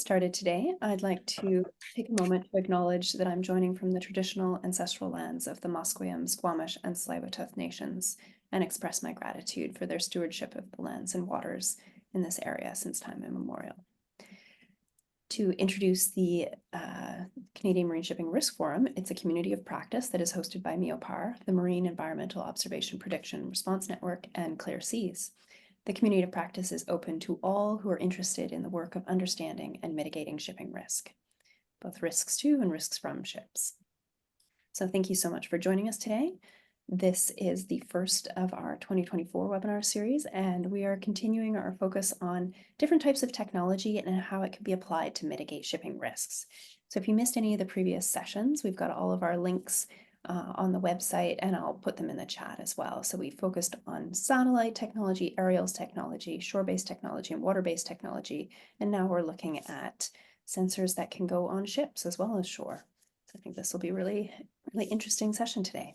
started today, I'd like to take a moment to acknowledge that I'm joining from the traditional ancestral lands of the Musqueam, Squamish, and Tsleil-Waututh nations, and express my gratitude for their stewardship of the lands and waters in this area since time immemorial. To introduce the Canadian Marine Shipping Risk Forum, it's a community of practice that is hosted by MEOPAR, the Marine Environmental Observation Prediction Response Network, and Clear Seas. The community of practice is open to all who are interested in the work of understanding and mitigating shipping risk, both risks to and risks from ships. So thank you so much for joining us today. This is the first of our 2024 webinar series, and we are continuing our focus on different types of technology and how it can be applied to mitigate shipping risks. So if you missed any of the previous sessions, we've got all of our links on the website, and I'll put them in the chat as well. So we focused on satellite technology, aerials technology, shore-based technology, and water-based technology. And now we're looking at sensors that can go on ships as well as shore. So I think this will be really interesting session today.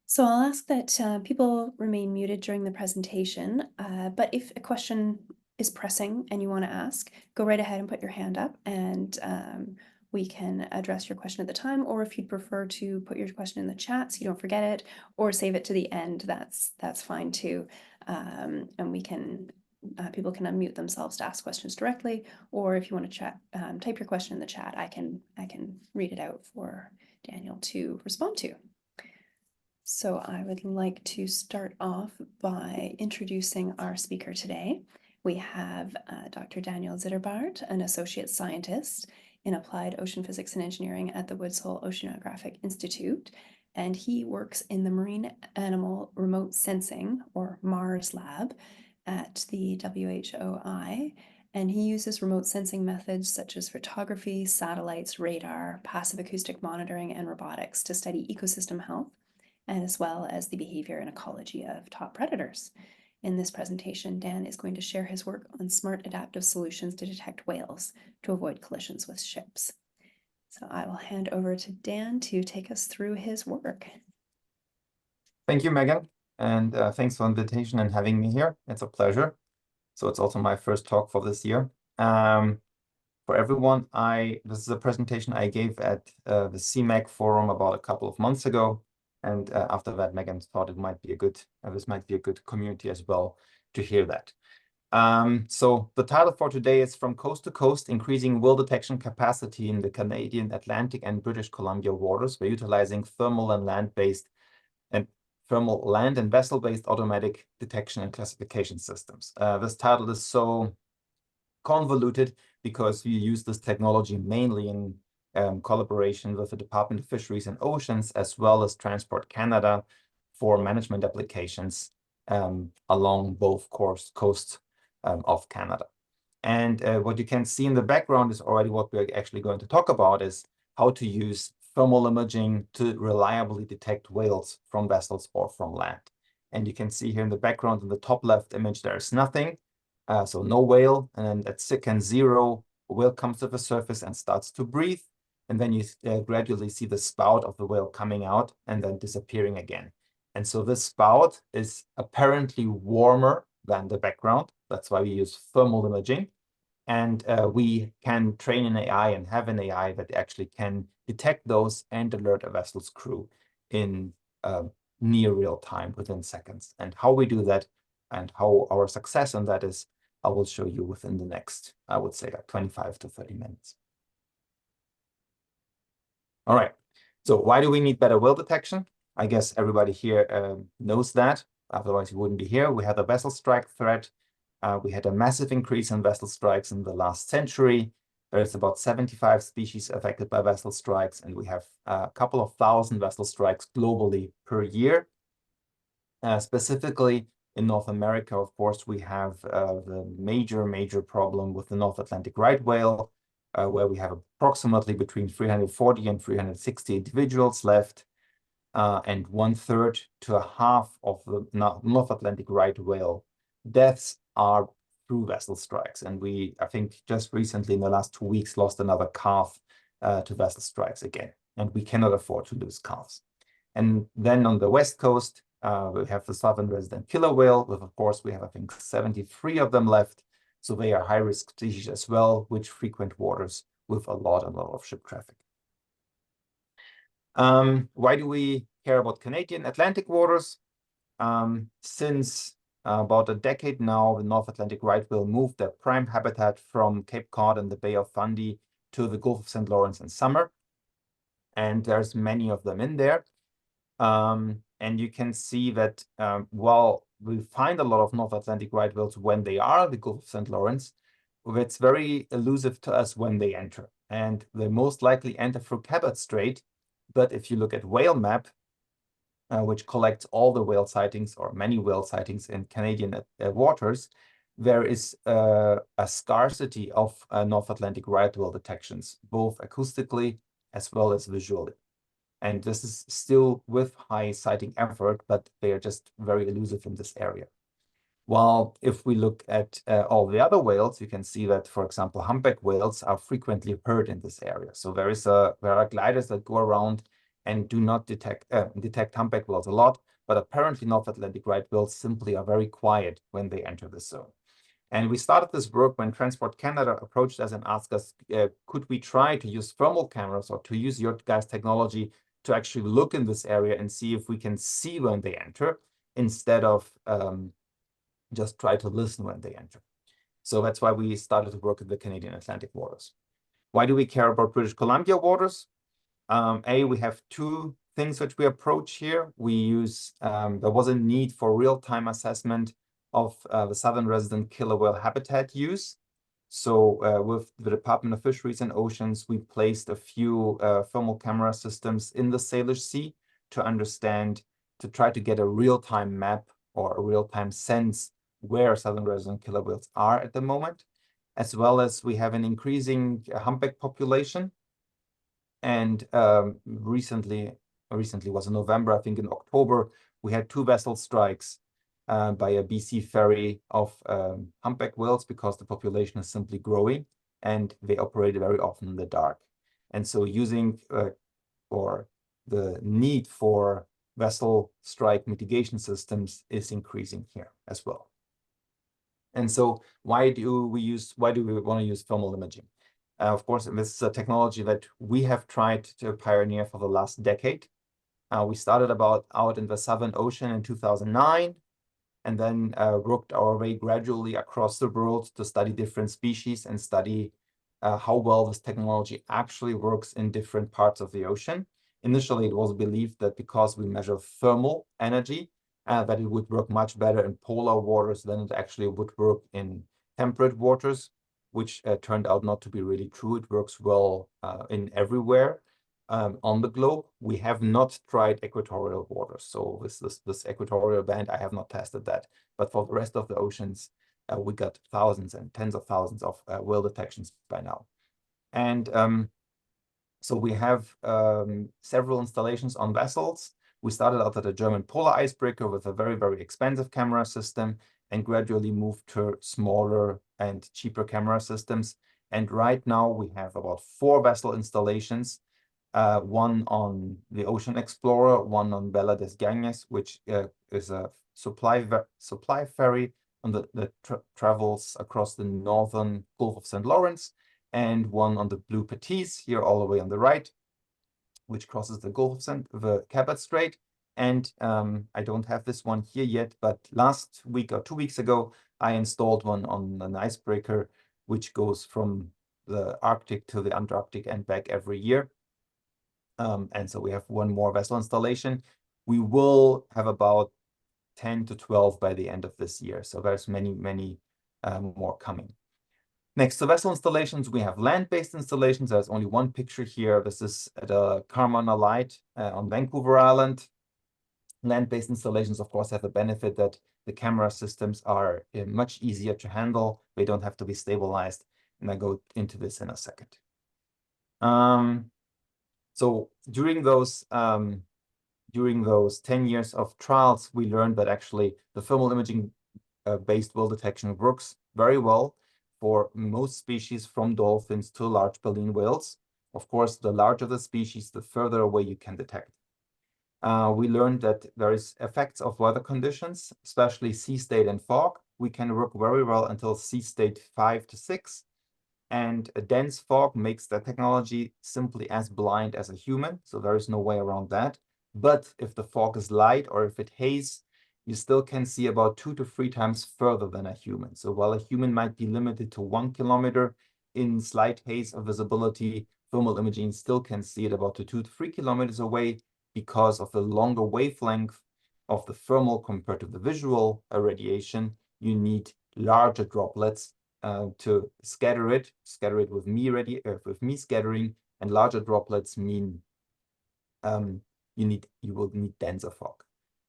So I'll ask that people remain muted during the presentation, but if a question is pressing and you want to ask, go right ahead and put your hand up, and we can address your question at the time, or if you'd prefer to put your question in the chat so you don't forget it, or save it to the end, that's fine too. And we can people can unmute themselves to ask questions directly, or if you want to chat, type your question in the chat, I can read it out for Daniel to respond to. So I would like to start off by introducing our speaker today. We have Dr. Daniel Zitterbart, an associate scientist in applied ocean physics and engineering at the Woods Hole Oceanographic Institute, and he works in the Marine Animal Remote Sensing, or MARS lab, at the WHOI, and he uses remote sensing methods such as photography, satellites, radar, passive acoustic monitoring, and robotics to study ecosystem health, and as well as the behavior and ecology of top predators. In this presentation, Dan is going to share his work on smart adaptive solutions to detect whales to avoid collisions with ships. So I will hand over to Dan to take us through his work. Thank you, Megan, and thanks for the invitation and having me here. It's a pleasure. So it's also my first talk for this year. For everyone, this is a presentation I gave at the CMAC forum about a couple of months ago. And after that, Megan thought it might be a good, this might be a good community as well to hear that. So the title for today is From Coast to Coast, Increasing Whale Detection Capacity in the Canadian Atlantic and British Columbia Waters by Utilizing Thermal and vessel-based automatic detection and classification systems. This title is so convoluted because we use this technology mainly in collaboration with the Department of Fisheries and Oceans, as well as Transport Canada, for management applications along both coasts of Canada. And what you can see in the background is already what we're actually going to talk about, is how to use thermal imaging to reliably detect whales from vessels or from land. And you can see here in the background, in the top left image, there is nothing, so no whale. And at second 0, a whale comes to the surface and starts to breathe. And then you gradually see the spout of the whale coming out and then disappearing again. And so this spout is apparently warmer than the background. That's why we use thermal imaging. And we can train an AI and have an AI that actually can detect those and alert a vessel's crew in near real time, within seconds. And how we do that and how our success in that is, I will show you within the next, I would say, like 25 to 30 minutes. All right, so why do we need better whale detection? I guess everybody here knows that, otherwise you wouldn't be here. We had a vessel strike threat. We had a massive increase in vessel strikes in the last century. There's about 75 species affected by vessel strikes, and we have a couple of thousand vessel strikes globally per year. Specifically in North America, of course, we have the major problem with the North Atlantic right whale, where we have approximately between 340 and 360 individuals left, and 1/3 to a half of the North Atlantic right whale deaths are through vessel strikes. And we, I think, just recently in the last 2 weeks, lost another calf to vessel strikes again. And we cannot afford to lose calves. And then on the West Coast, We have the southern resident killer whale, with, of course, we have, I think, 73 of them left. So they are high-risk species as well, which frequent waters with a lot of ship traffic. Why do we care about Canadian Atlantic waters? Since about a decade now, the North Atlantic right whale moved their prime habitat from Cape Cod and the Bay of Fundy to the Gulf of St. Lawrence in summer. And there's many of them in there. And you can see that while we find a lot of North Atlantic right whales when they are the Gulf of St. Lawrence, it's very elusive to us when they enter. And they most likely enter through Cabot Strait. But if you look at Whale Map, which collects all the whale sightings or many whale sightings in Canadian waters, there is a scarcity of North Atlantic right whale detections, both acoustically as well as visually. And this is still with high sighting effort, but they are just very elusive in this area. While if we look at all the other whales, you can see that, for example, humpback whales are frequently heard in this area. So there are gliders that go around and do not detect humpback whales a lot, but apparently North Atlantic right whales simply are very quiet when they enter the zone. And we started this work when Transport Canada approached us and asked us, could we try to use thermal cameras or to use your guys' technology to actually look in this area and see if we can see when they enter instead of just try to listen when they enter. So that's why we started to work in the Canadian Atlantic waters. Why do we care about British Columbia waters? We have two things which we approach here. We use, there was a need for real-time assessment of the southern resident killer whale habitat use. So with the Department of Fisheries and Oceans, we placed a few thermal camera systems in the Salish Sea to try to get a real-time map or a real-time sense where southern resident killer whales are at the moment, as well as we have an increasing humpback population. And recently was in November, I think in October, we had 2 vessel strikes by a BC ferry of humpback whales because the population is simply growing and they operate very often in the dark. And so using or the need for vessel strike mitigation systems is increasing here as well. And so why do we want to use thermal imaging? Of course, this is a technology that we have tried to pioneer for the last decade. We started out in the Southern Ocean in 2009, and then worked our way gradually across the world to study different species and study how well this technology actually works in different parts of the ocean. Initially, it was believed that because we measure thermal energy, that it would work much better in polar waters than it actually would work in temperate waters, which turned out not to be really true. It works well in everywhere on the globe. We have not tried equatorial waters. So this equatorial band, I have not tested that. But for the rest of the oceans, we got thousands and tens of thousands of whale detections by now. And so we have several installations on vessels. We started out at a German polar icebreaker with a very, very expensive camera system and gradually moved to smaller and cheaper camera systems. And right now we have about 4 vessel installations, one on the Ocean Explorer, one on Bella des Ganges, which is a supply ferry that travels across the northern Gulf of St. Lawrence, and one on the Blue Petite here all the way on the right, which crosses the Cabot Strait. And I don't have this one here yet, but last week or 2 weeks ago, I installed one on an icebreaker, which goes from the Arctic to the Antarctic and back every year. And so we have one more vessel installation. We will have about 10 to 12 by the end of this year. So there's many more coming. Next to vessel installations, we have land-based installations. There's only one picture here. This is at a Carmona Light on Vancouver Island. Land-based installations, of course, have the benefit that the camera systems are much easier to handle. They don't have to be stabilized. And I go into this in a second. So during those 10 years of trials, we learned that actually the thermal imaging based whale detection works very well for most species, from dolphins to large baleen whales. Of course, the larger the species, the further away you can detect. we learned that there is effects of weather conditions, especially sea state and fog. We can work very well until sea state 5 to 6. And a dense fog makes the technology simply as blind as a human. So there is no way around that. But if the fog is light or if it haze, you still can see about 2 to 3 times further than a human. So while a human might be limited to 1 kilometer in slight haze of visibility, thermal imaging still can see it about 2 to 3 kilometers away because of the longer wavelength of the thermal compared to the visual radiation. You need larger droplets to scatter it with me scattering, and larger droplets mean you will need denser fog.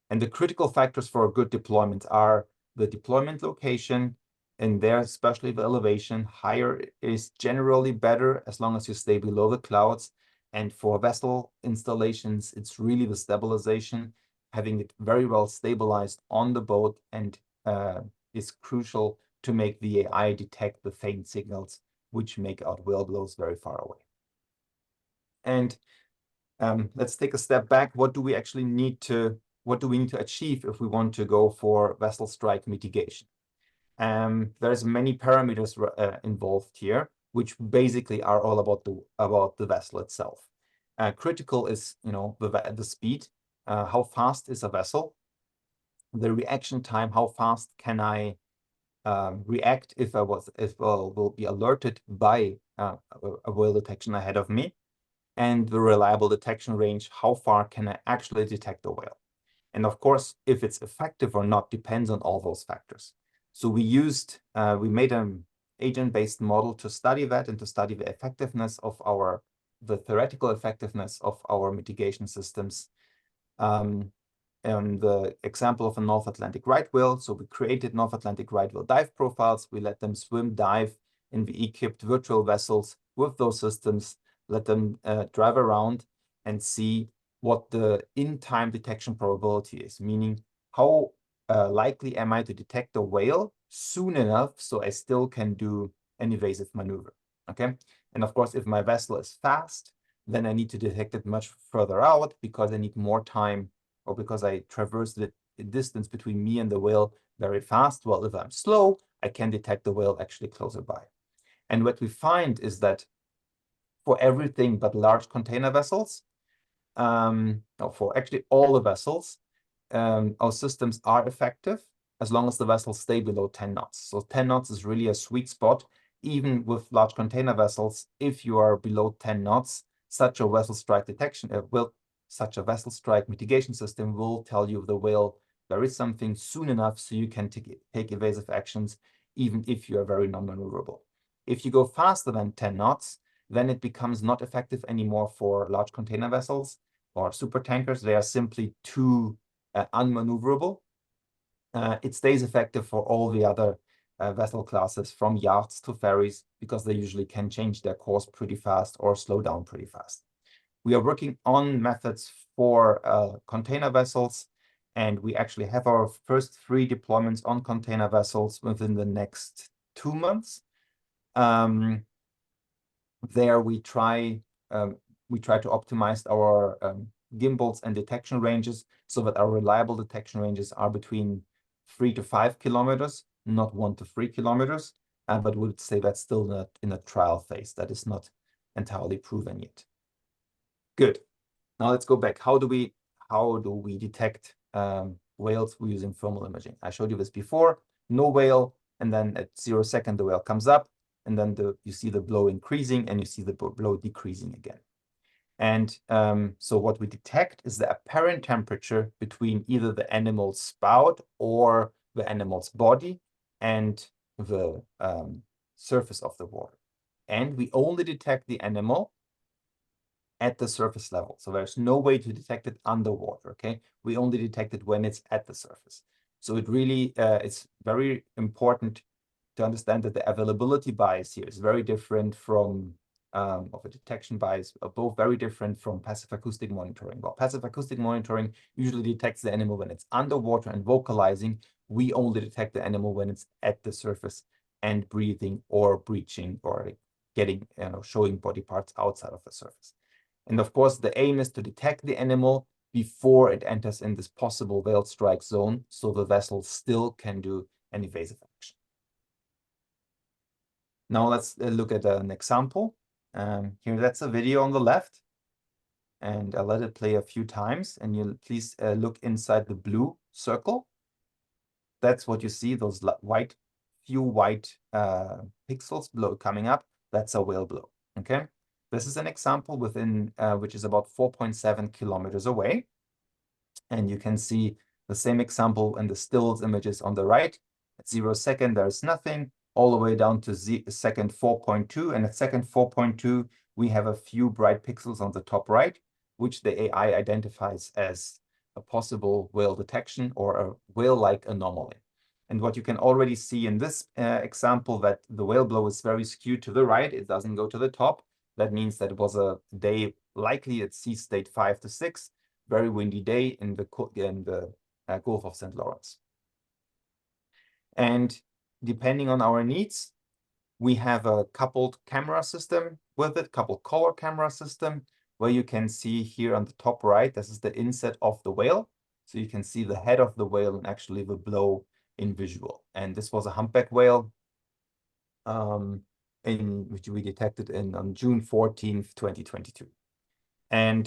And the critical factors for a good deployment are the deployment location, and there, especially the elevation. Higher is generally better as long as you stay below the clouds. And for vessel installations, it's really the stabilization, having it very well stabilized on the boat, and is crucial to make the AI detect the faint signals which make out whale blows very far away. And let's take a step back. What do we need to achieve if we want to go for vessel strike mitigation? There's many parameters involved here, which basically are all about the vessel itself. Critical is, the speed. How fast is a vessel? The reaction time. How fast can I react if I will be alerted by a whale detection ahead of me? And the reliable detection range. How far can I actually detect a whale? And of course, if it's effective or not depends on all those factors. So we made an agent-based model to study that and to study the effectiveness of the theoretical effectiveness of our mitigation systems. And the example of a North Atlantic right whale. So we created North Atlantic right whale dive profiles. We let them swim, dive in the equipped virtual vessels with those systems, let them drive around and see what the in-time detection probability is, meaning how likely am I to detect a whale soon enough so I still can do an evasive maneuver, okay? And of course, if my vessel is fast, then I need to detect it much further out because I need more time, or because I traverse the distance between me and the whale very fast. Well, if I'm slow, I can detect the whale actually closer by. And what we find is that for everything but large container vessels, for actually all the vessels, our systems are effective as long as the vessels stay below 10 knots. So 10 knots is really a sweet spot, even with large container vessels. If you are below 10 knots, such a vessel strike mitigation system will tell you the whale there is something soon enough so you can take evasive actions, even if you are very non-maneuverable. If you go faster than 10 knots, then it becomes not effective anymore for large container vessels or super tankers. They are simply too unmaneuverable. It stays effective for all the other vessel classes, from yachts to ferries, because they usually can change their course pretty fast or slow down pretty fast. We are working on methods for container vessels, and we actually have our first 3 deployments on container vessels within the next 2 months. There we try to optimize our gimbals and detection ranges so that our reliable detection ranges are between 3 to 5 kilometers, not 1 to 3 kilometers. But we would say that's still in a trial phase. That is not entirely proven yet. Good. Now let's go back. How do we detect whales using thermal imaging? I showed you this before. No whale, and then at 0 second the whale comes up, and then you see the blow increasing and you see the blow decreasing again. And so what we detect is the apparent temperature between either the animal's spout or the animal's body and the surface of the water. And we only detect the animal at the surface level. So there's no way to detect it underwater, okay? We only detect it when it's at the surface. So it really, it's very important to understand that the availability bias here is very different from, of a detection bias, both very different from passive acoustic monitoring. While passive acoustic monitoring usually detects the animal when it's underwater and vocalizing, we only detect the animal when it's at the surface and breathing or breaching or getting, showing body parts outside of the surface. And of course, the aim is to detect the animal before it enters in this possible whale strike zone, so the vessel still can do an evasive action. Now let's look at an example. Here, that's a video on the left, and I'll let it play a few times, and you'll please look inside the blue circle. That's what you see, those few white pixels coming up. That's a whale blow, okay? This is an example within, which is about 4.7 kilometers away. And you can see the same example in the stills images on the right. At 0 second, there's nothing, all the way down to second 4.2. And at second 4.2, we have a few bright pixels on the top right, which the AI identifies as a possible whale detection or a whale-like anomaly. And what you can already see in this example, that the whale blow is very skewed to the right. It doesn't go to the top. That means that it was a day likely at sea state 5 to 6, very windy day in the Gulf of St. Lawrence. And depending on our needs, we have a coupled camera system with it, coupled color camera system, where you can see here on the top right, this is the inset of the whale. So you can see the head of the whale and actually the blow in visual. And this was a humpback whale, which we detected on June 14th, 2022. And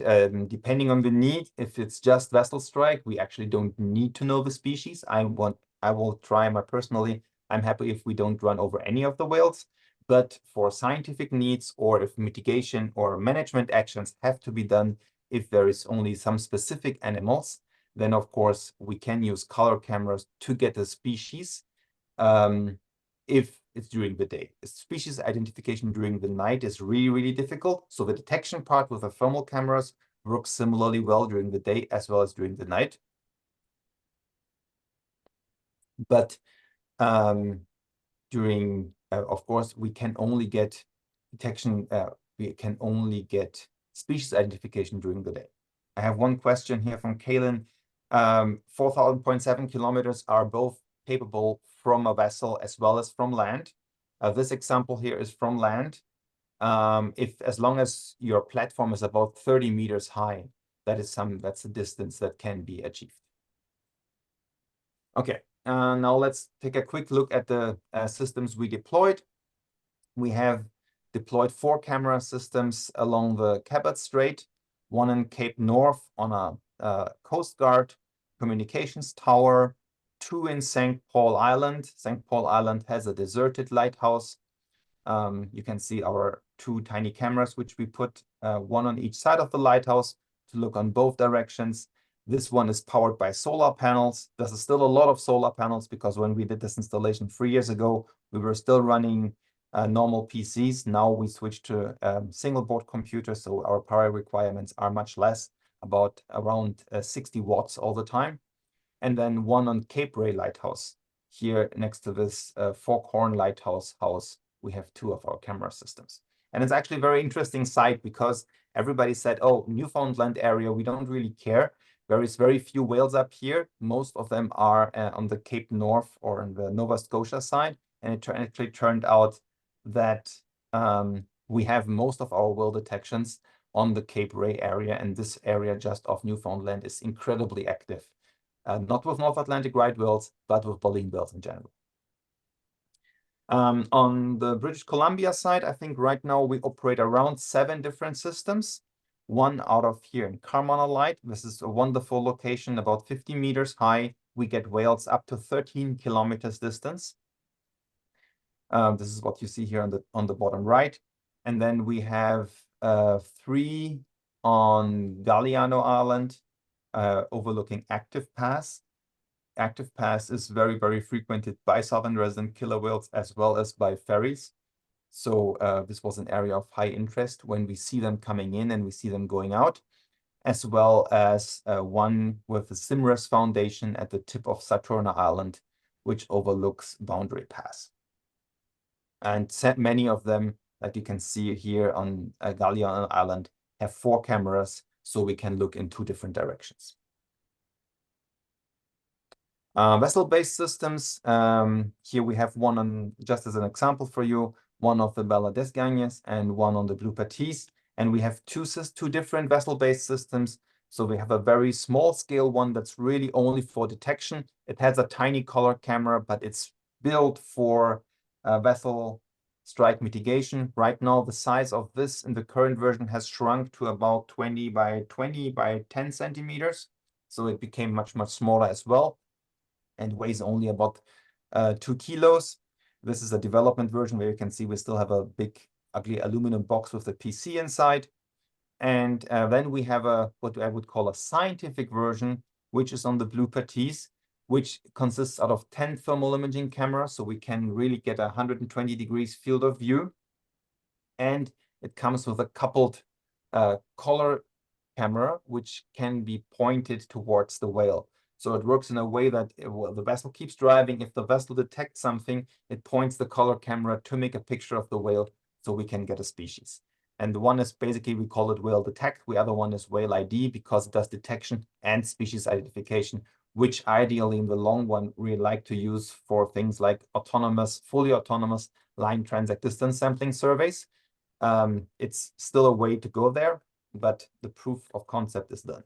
depending on the need, if it's just vessel strike, we actually don't need to know the species. I will try personally. I'm happy if we don't run over any of the whales. But for scientific needs, or if mitigation or management actions have to be done, if there is only some specific animals, then of course we can use color cameras to get the species. If it's during the day. Species identification during the night is really, really difficult. So the detection part with the thermal cameras works similarly well during the day as well as during the night. But of course, we can only get detection, we can only get species identification during the day. I have one question here from Kaylin. 4,000.7 kilometers are both capable from a vessel as well as from land. This example here is from land. As long as your platform is about 30 meters high, that's a distance that can be achieved. Okay, now let's take a quick look at the systems we deployed. We have deployed 4 camera systems along the Cabot Strait, one in Cape North on a Coast Guard communications tower, 2 in St. Paul Island. St. Paul Island has a deserted lighthouse. You can see our 2 tiny cameras, which we put one on each side of the lighthouse to look on both directions. This one is powered by solar panels. This is still a lot of solar panels because when we did this installation 3 years ago, we were still running normal PCs. Now we switched to single board computers, so our power requirements are much less, about around 60 watts all the time. And then one on Cape Ray Lighthouse. Here next to this Forkhorn Lighthouse house, we have 2 of our camera systems. And it's actually a very interesting site because everybody said, oh, Newfoundland area, we don't really care. There is very few whales up here. Most of them are on the Cape North or on the Nova Scotia side. And it actually turned out that we have most of our whale detections on the Cape Ray area. And this area just off Newfoundland is incredibly active. Not with North Atlantic right whales, but with baleen whales in general. On the British Columbia side, I think right now we operate around 7 different systems. One out of here in Carmanalite. This is a wonderful location, about 50 meters high. We get whales up to 13 kilometers distance. This is what you see here on the bottom right. And then we have 3 on Galliano Island, overlooking Active Pass. Active Pass is very, very frequented by southern resident killer whales as well as by ferries. So this was an area of high interest when we see them coming in and we see them going out, as well as one with the Simras Foundation at the tip of Saturna Island, which overlooks Boundary Pass. And many of them, like you can see here on Galliano Island, have 4 cameras, so we can look in 2 different directions. Vessel-based systems, here we have one on, just as an example for you, one of the Bella Desgagnes and one on the Blue Patisse. And we have two different vessel-based systems. So we have a very small scale one that's really only for detection. It has a tiny color camera, but it's built for vessel strike mitigation. Right now, the size of this in the current version has shrunk to about 20 by 20 by 10 centimeters. So it became much, much smaller as well and weighs only about 2 kilos. This is a development version where you can see we still have a big, ugly aluminum box with the PC inside. And then we have what I would call a scientific version, which is on the Blue Patisse, which consists out of 10 thermal imaging cameras. So we can really get 120 degrees field of view. And it comes with a coupled color camera, which can be pointed towards the whale. So it works in a way that the vessel keeps driving. If the vessel detects something, it points the color camera to make a picture of the whale so we can get a species. And the one is basically, we call it whale detect. The other one is whale ID because it does detection and species identification, which ideally in the long run, we like to use for things like fully autonomous line transect distance sampling surveys. It's still a way to go there, but the proof of concept is done.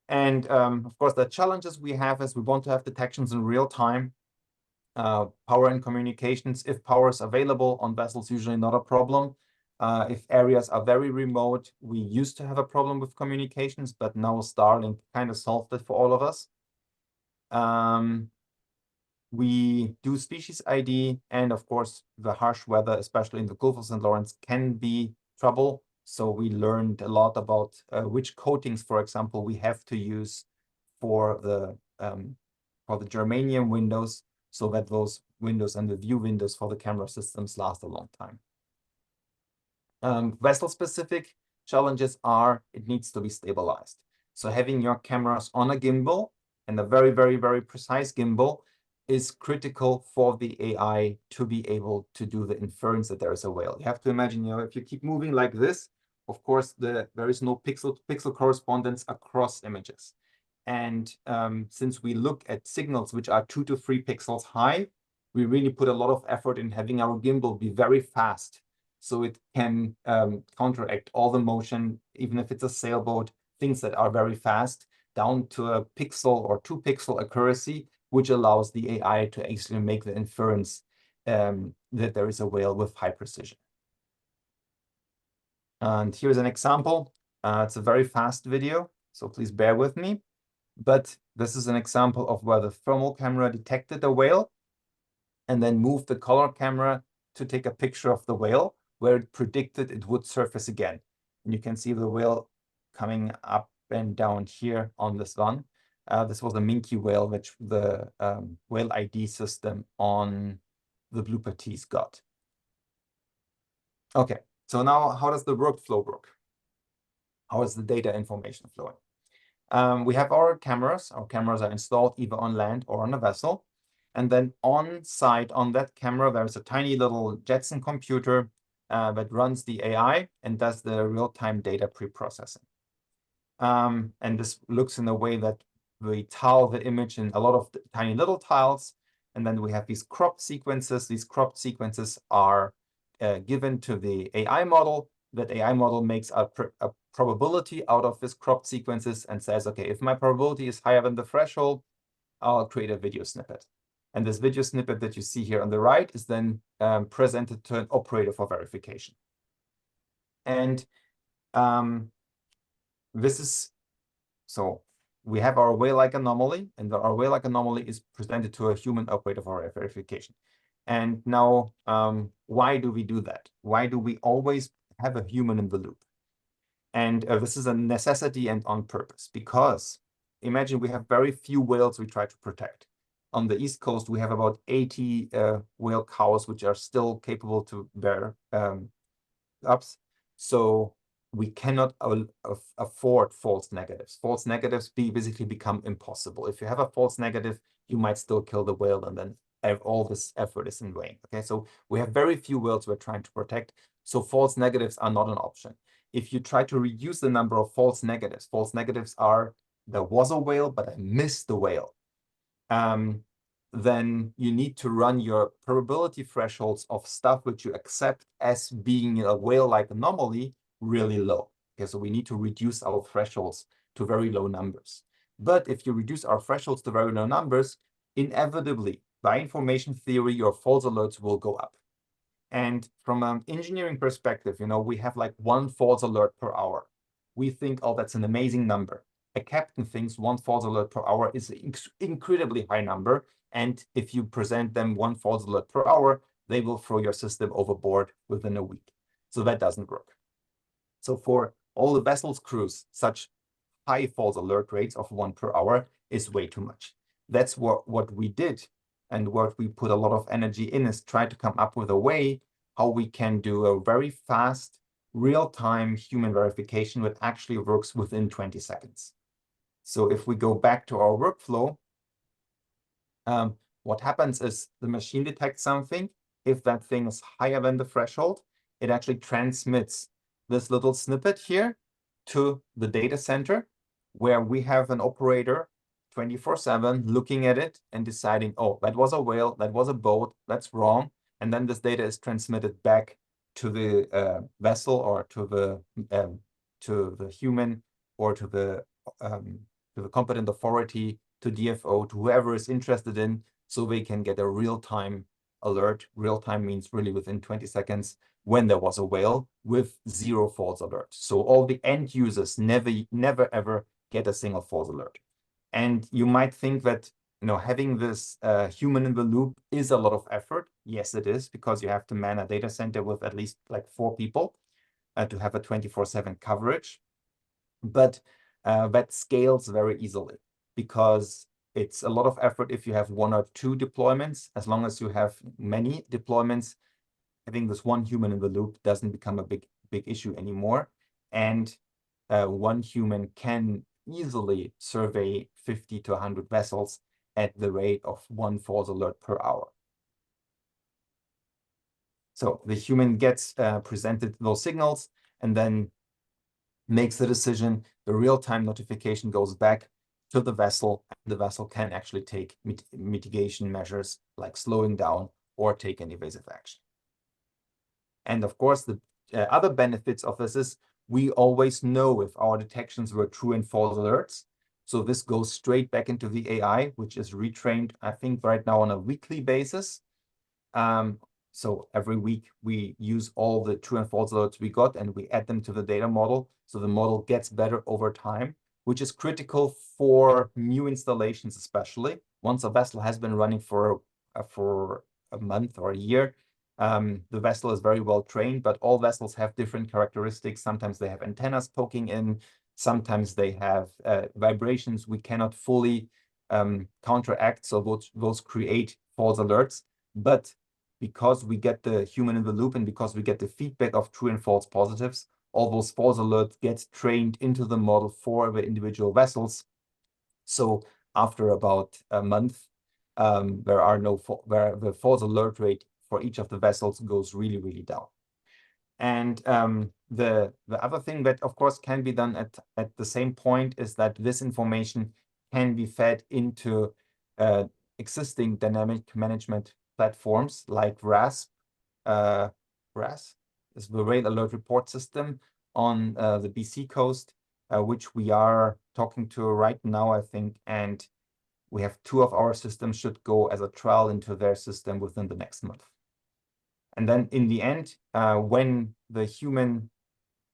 And of course, the challenges we have is we want to have detections in real time. Power and communications, if power is available on vessels, usually not a problem. If areas are very remote, we used to have a problem with communications, but now Starlink kind of solved it for all of us. We do species ID, and of course, the harsh weather, especially in the Gulf of St. Lawrence, can be trouble. So we learned a lot about which coatings, for example, we have to use for the germanium windows, so that those windows and the view windows for the camera systems last a long time. Vessel-specific challenges are it needs to be stabilized. So having your cameras on a gimbal, and a very, very, very precise gimbal, is critical for the AI to be able to do the inference that there is a whale. You have to imagine, if you keep moving like this, of course, there is no pixel correspondence across images. And since we look at signals which are 2 to 3 pixels high, we really put a lot of effort in having our gimbal be very fast so it can counteract all the motion, even if it's a sailboat, things that are very fast, down to a pixel or 2 pixel accuracy, which allows the AI to actually make the inference that there is a whale with high precision. And here's an example. It's a very fast video, so please bear with me. But this is an example of where the thermal camera detected a whale and then moved the color camera to take a picture of the whale where it predicted it would surface again. And you can see the whale coming up and down here on this one. This was a minke whale, which the whale ID system on the Blue Patisse got. Okay, so now how does the workflow work? How is the data information flowing? We have our cameras. Our cameras are installed either on land or on a vessel. And then on site on that camera, there's a tiny little Jetson computer that runs the AI and does the real-time data pre-processing. And this looks in a way that we tile the image in a lot of tiny little tiles. And then we have these cropped sequences. These cropped sequences are given to the AI model. That AI model makes a probability out of this cropped sequences and says, okay, if my probability is higher than the threshold, I'll create a video snippet. And this video snippet that you see here on the right is then presented to an operator for verification. And so we have our whale-like anomaly, and our whale-like anomaly is presented to a human operator for verification. And now, why do we do that? Why do we always have a human in the loop? And this is a necessity and on purpose, because imagine we have very few whales we try to protect. On the East Coast, we have about 80 whale cows, which are still capable to bear cubs. So we cannot afford false negatives. False negatives basically become impossible. If you have a false negative, you might still kill the whale, and then all this effort is in vain. Okay, so we have very few whales we're trying to protect. So false negatives are not an option. If you try to reduce the number of false negatives are there was a whale, but I missed the whale. Then you need to run your probability thresholds of stuff which you accept as being a whale-like anomaly really low. Okay, so we need to reduce our thresholds to very low numbers. But if you reduce our thresholds to very low numbers, inevitably, by information theory, your false alerts will go up. And from an engineering perspective, we have like 1 false alert per hour. We think, oh, that's an amazing number. A captain thinks 1 false alert per hour is an incredibly high number. And if you present them 1 false alert per hour, they will throw your system overboard within a week. So that doesn't work. So for all the vessel's crews, such high false alert rates of 1 per hour is way too much. That's what we did. And what we put a lot of energy in is try to come up with a way how we can do a very fast, real-time human verification that actually works within 20 seconds. So if we go back to our workflow, what happens is the machine detects something. If that thing is higher than the threshold, it actually transmits this little snippet here to the data center, where we have an operator 24/7 looking at it and deciding, oh, that was a whale, that was a boat, that's wrong. And then this data is transmitted back to the vessel or to the human or to the competent authority, to DFO, to whoever is interested in, so they can get a real-time alert. Real-time means really within 20 seconds when there was a whale with 0 false alerts. So all the end users never ever get a single false alert. And you might think that having this human in the loop is a lot of effort. Yes, it is, because you have to man a data center with at least like 4 people to have a 24/7 coverage. But that scales very easily, because it's a lot of effort if you have 1 or 2 deployments. As long as you have many deployments, having this 1 human in the loop doesn't become a big issue anymore. And 1 human can easily survey 50 to 100 vessels at the rate of 1 false alert per hour. So the human gets presented those signals and then makes the decision. The real-time notification goes back to the vessel, and the vessel can actually take mitigation measures like slowing down or take an evasive action. And of course, the other benefits of this is we always know if our detections were true and false alerts. So this goes straight back into the AI, which is retrained, I think, right now on a weekly basis. So every week we use all the true and false alerts we got and we add them to the data model. So the model gets better over time, which is critical for new installations, especially. Once a vessel has been running for a month or a year, the vessel is very well trained, but all vessels have different characteristics. Sometimes they have antennas poking in. Sometimes they have vibrations we cannot fully counteract. So those create false alerts. But because we get the human in the loop and because we get the feedback of true and false positives, all those false alerts get trained into the model for the individual vessels. So after about a month, where the false alert rate for each of the vessels goes really, really down. And the other thing that, of course, can be done at the same point is that this information can be fed into existing dynamic management platforms like RASP. RAS is the Rail Alert Report System on the BC coast, which we are talking to right now, I think. And we have 2 of our systems should go as a trial into their system within the next month. And then in the end, when the human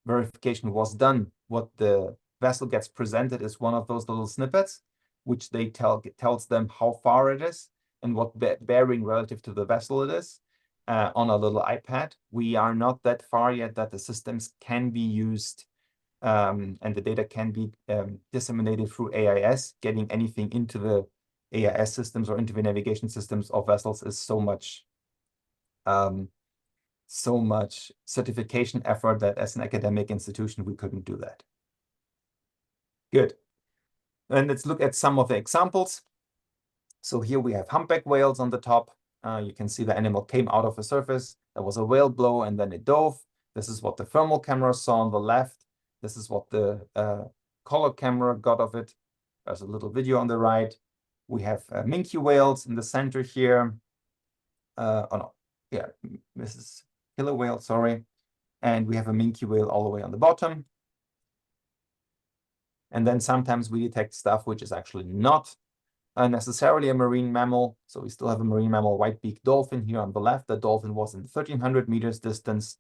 verification was done, what the vessel gets presented is one of those little snippets, which they tells them how far it is and what bearing relative to the vessel it is on a little iPad. We are not that far yet that the systems can be used and the data can be disseminated through AIS. Getting anything into the AIS systems or into the navigation systems of vessels is so much certification effort that as an academic institution, we couldn't do that. Good. And let's look at some of the examples. So here we have humpback whales on the top. You can see the animal came out of the surface. There was a whale blow and then it dove. This is what the thermal camera saw on the left. This is what the color camera got of it. There's a little video on the right. We have minke whales in the center here. Oh no, yeah, this is killer whale, sorry. And we have a minke whale all the way on the bottom. And then sometimes we detect stuff which is actually not necessarily a marine mammal. So we still have a marine mammal, white-beaked dolphin here on the left. The dolphin was in 1,300 meters distance.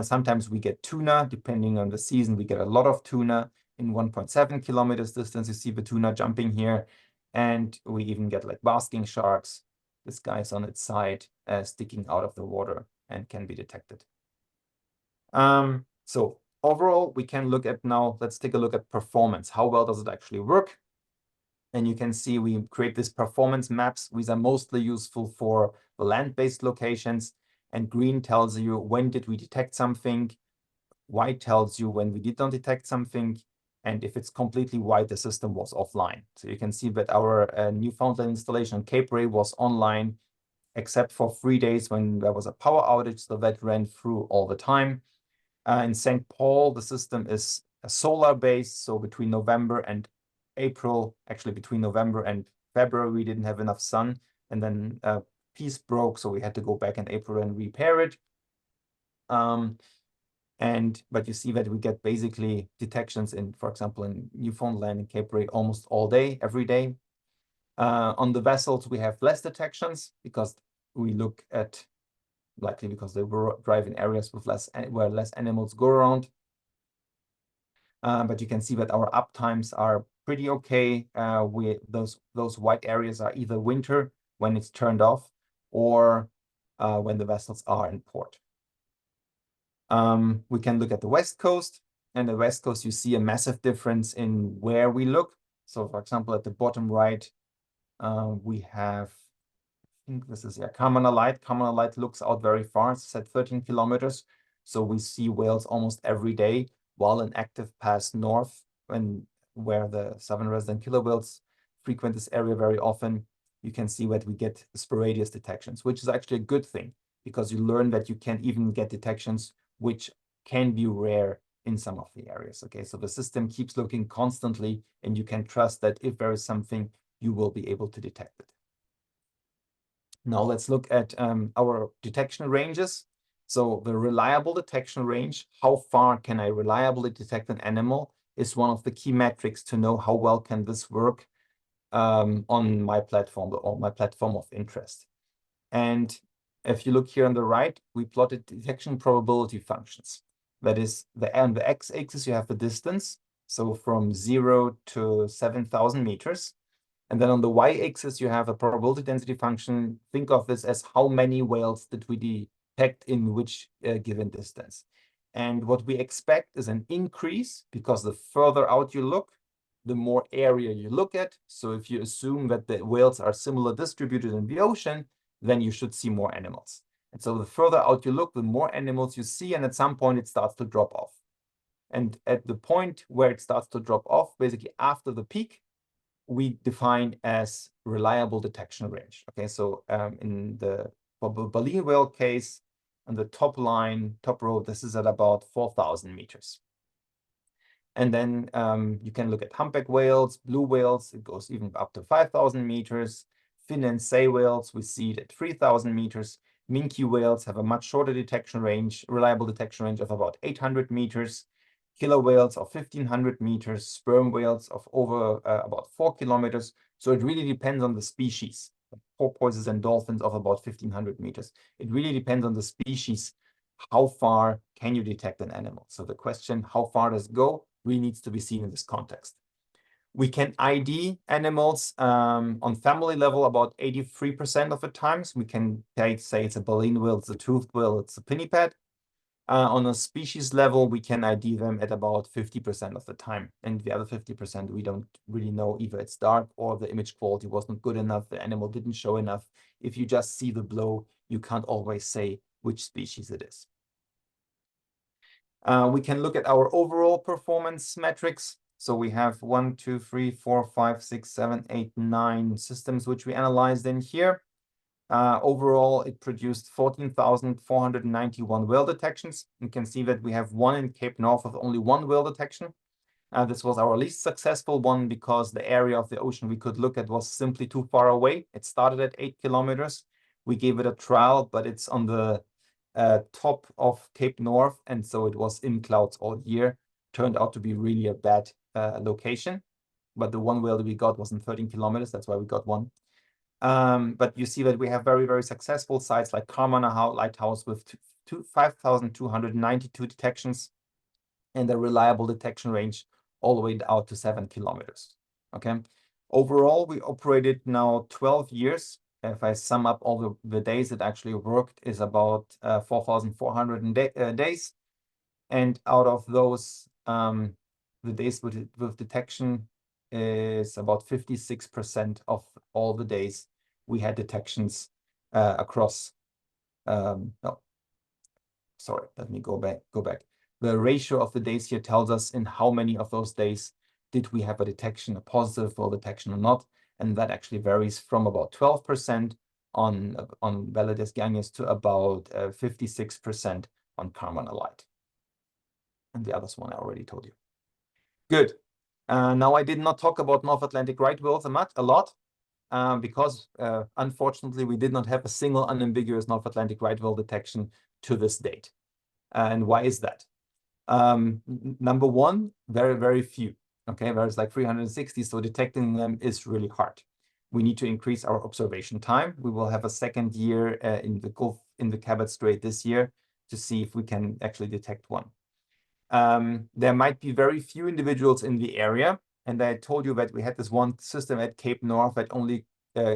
Sometimes we get tuna, depending on the season, we get a lot of tuna in 1.7 kilometers distance. You see the tuna jumping here. And we even get like basking sharks. This guy's on its side, sticking out of the water and can be detected. So overall, we can look at now, let's take a look at performance. How well does it actually work? And you can see we create these performance maps. These are mostly useful for the land-based locations. And green tells you when did we detect something. White tells you when we did not detect something. And if it's completely white, the system was offline. So you can see that our Newfoundland installation on Cape Ray was online, except for 3 days when there was a power outage. So that ran through all the time. In St. Paul, the system is solar-based. So between November and April, actually between November and February, we didn't have enough sun. And then piece broke, so we had to go back in April and repair it. But you see that we get basically detections in, for example, in Newfoundland and Cape Ray almost all day, every day. On the vessels, we have less detections because we look at, likely because they drive in areas with where less animals go around. But you can see that our uptimes are pretty okay. Those white areas are either winter when it's turned off or when the vessels are in port. We can look at the West Coast, and the West Coast, you see a massive difference in where we look. So for example, at the bottom right, we have, I think this is Carmona Light. Carmona Light looks out very far. It's at 13 kilometers. So we see whales almost every day, while an active pass north, where the southern resident killer whales frequent this area very often, you can see that we get sporadic detections, which is actually a good thing, because you learn that you can even get detections which can be rare in some of the areas. Okay, so the system keeps looking constantly, and you can trust that if there is something, you will be able to detect it. Now let's look at our detection ranges. So the reliable detection range, how far can I reliably detect an animal, is one of the key metrics to know how well can this work on my platform or my platform of interest. And if you look here on the right, we plotted detection probability functions. That is, on the x-axis, you have the distance, so from 0 to 7,000 meters. And then on the y-axis, you have a probability density function. Think of this as how many whales did we detect in which given distance. And what we expect is an increase, because the further out you look, the more area you look at. So if you assume that the whales are similar distributed in the ocean, then you should see more animals. And so the further out you look, the more animals you see, and at some point it starts to drop off. And at the point where it starts to drop off, basically after the peak, we define as reliable detection range. Okay, so in the baleen whale case, on the top line, top row, this is at about 4,000 meters. And then you can look at humpback whales, blue whales, it goes even up to 5,000 meters. Fin and sei whales, we see it at 3,000 meters. Minke whales have a much shorter detection range, reliable detection range of about 800 meters. Killer whales of 1,500 meters, sperm whales of over about 4 kilometers. So it really depends on the species. Porpoises and dolphins of about 1,500 meters. It really depends on the species. How far can you detect an animal? So the question, how far does it go, really needs to be seen in this context. We can ID animals on family level about 83% of the times. We can say it's a baleen whale, it's a toothed whale, it's a pinniped. On a species level, we can ID them at about 50% of the time. And the other 50%, we don't really know. Either it's dark or the image quality wasn't good enough, the animal didn't show enough. If you just see the blow, you can't always say which species it is. We can look at our overall performance metrics. So we have 1, 2, 3, 4, 5, 6, 7, 8, 9 systems which we analyzed in here. Overall, it produced 14,491 whale detections. You can see that we have one in Cape North with only one whale detection. This was our least successful one because the area of the ocean we could look at was simply too far away. It started at 8 kilometers. We gave it a trial, but it's on the top of Cape North, and so it was in clouds all year. Turned out to be really a bad location, but the one whale that we got was in 13 kilometers. That's why we got one. But you see that we have very, very successful sites like Karmana Lighthouse with 5,292 detections and a reliable detection range all the way out to 7 kilometers. Okay. Overall, we operated now 12 years. If I sum up all the days it actually worked is about 4,400 days. And out of those, the days with detection is about 56% of all the days we had detections across. No, sorry, let me go back. The ratio of the days here tells us in how many of those days did we have a detection, a positive whale detection or not. And that actually varies from about 12% on Valades Gagnes to about 56% on Karmana Light. And the others one I already told you. Good. Now I did not talk about North Atlantic right whales a lot because unfortunately we did not have a single unambiguous North Atlantic right whale detection to this date. And why is that? Number one, very, very few. Okay, there's like 360, so detecting them is really hard. We need to increase our observation time. We will have a second year in the Gulf, in the Cabot Strait this year to see if we can actually detect one. There might be very few individuals in the area. And I told you that we had this one system at Cape North that only